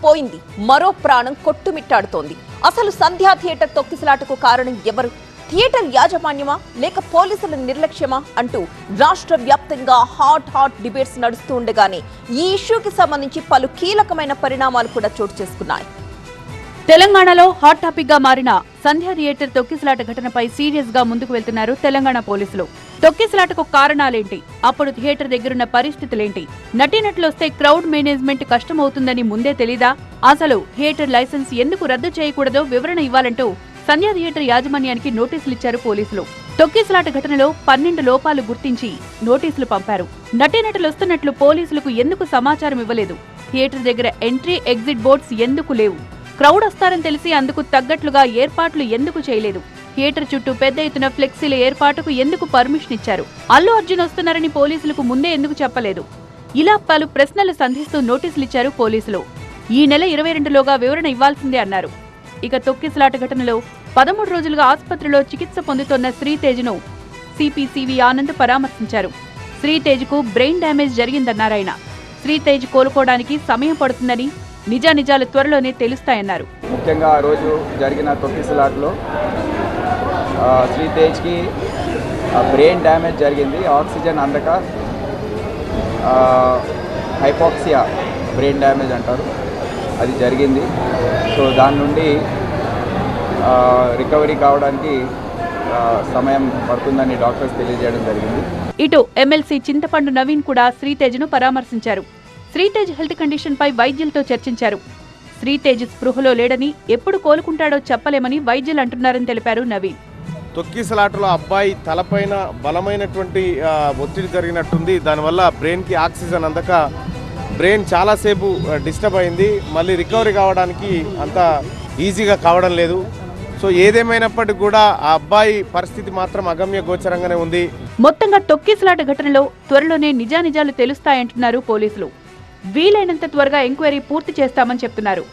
పోయింది, మరో ప్రాణం కొట్టుమిట్టాడుతోంది. అసలు సంధ్యా థియేటర్ తొక్కిసలాటకు కారణం ఎవరు? థియేటర్ యాజమాన్యమా లేక పోలీసుల నిర్లక్ష్యమా అంటూ రాష్ట్ర వ్యాప్తంగా హాట్ డిబేట్స్ నడుస్తూ ఉండగానే ఈ ఇష్యూకి సంబంధించి పలు కీలకమైన పరిణామాలు కూడా చోటు చేసుకున్నాయి. తెలంగాణలో హాట్ టాపిక్ గా మారిన సంధ్యా థియేటర్ తొక్కిసలాట ఘటనపై సీరియస్ గా ముందుకు వెళ్తున్నారు తెలంగాణ పోలీసులు. తొక్కిసలాటకు కారణాలేంటి, అప్పుడు థియేటర్ దగ్గరున్న పరిస్థితులేంటి, నటీనటులు వస్తే క్రౌడ్ మేనేజ్మెంట్ కష్టమవుతుందని ముందే తెలీదా, అసలు థియేటర్ లైసెన్స్ ఎందుకు రద్దు చేయకూడదో వివరణ ఇవ్వాలంటూ సంధ్యా థియేటర్ యాజమాన్యానికి నోటీసులిచ్చారు పోలీసులు. తొక్కిసలాట ఘటనలో 12 లోపాలు గుర్తించి నోటీసులు పంపారు. నటీనటులు వస్తున్నట్లు పోలీసులకు ఎందుకు సమాచారం ఇవ్వలేదు, థియేటర్ దగ్గర ఎంట్రీ ఎగ్జిట్ బోర్డ్స్ ఎందుకు లేవు, క్రౌడ్ వస్తారని తెలిసి అందుకు తగ్గట్లుగా ఏర్పాట్లు ఎందుకు చేయలేదు, థియేటర్ చుట్టూ పెద్ద ఎత్తున ఫ్లెక్సీల ఏర్పాటుకు ఎందుకు పర్మిషన్ ఇచ్చారు, అల్లు అర్జున్ వస్తున్నారని పోలీసులకు ముందే ఎందుకు చెప్పలేదు, ఇలా పలు ప్రశ్నలు సంధిస్తూ నోటీసులిచ్చారు పోలీసులు. ఈ నెల 22లోగా వివరణ ఇవ్వాల్సిందే అన్నారు. ఇక తొక్కిసలాట ఘటనలో 13 రోజులుగా ఆసుపత్రిలో చికిత్స పొందుతోన్న శ్రీతేజ్ను సిపి సివి ఆనంద్ పరామర్శించారు. శ్రీతేజ్కు బ్రెయిన్ డ్యామేజ్ జరిగిందన్నారాయన. శ్రీతేజ్ కోలుకోవడానికి సమయం పడుతుందని, నిజానిజాలు త్వరలోనే తెలుస్తాయన్నారు. ముఖ్యంగా ఆ రోజు జరిగిన తొక్కిసలాటలో శ్రీతేజ్కి బ్రెయిన్ డ్యామేజ్ జరిగింది. ఆక్సిజన్ అందక హైపాక్సియా బ్రెయిన్ డ్యామేజ్ అంటారు, అది జరిగింది. సో దాని నుండి రికవరీ కావడానికి సమయం పడుతుందని డాక్టర్స్ తెలియజేయడం జరిగింది. ఇటు ఎమ్మెల్సీ చింతపండు నవీన్ కూడా శ్రీతేజ్ను పరామర్శించారు. శ్రీతేజ్ హెల్త్ కండిషన్ పై వైద్యులతో చర్చించారు. శ్రీతేజ్ స్పృహలో లేడని, ఎప్పుడు కోలుకుంటాడో చెప్పలేమని వైద్యులు అంటున్నారని తెలిపారు నవీన్. తొక్కిసలాటలో అబ్బాయి తలపైన బలమైనటువంటి ఒత్తిడి జరిగినట్టుంది. దానివల్ల బ్రెయిన్కి ఆక్సిజన్ అందక బ్రెయిన్ చాలాసేపు డిస్టర్బ్ అయింది. మళ్ళీ రికవరీ కావడానికి అంత ఈజీగా కావడం లేదు. సో ఏదేమైనప్పటికీ కూడా ఆ అబ్బాయి పరిస్థితి మాత్రం అగమ్య గోచరంగానే ఉంది. మొత్తంగా తొక్కిసలాట ఘటనలో త్వరలోనే నిజానిజాలు తెలుస్తాయంటున్నారు పోలీసులు. వీలైనంత త్వరగా ఎంక్వైరీ పూర్తి చేస్తామని చెప్తున్నారు.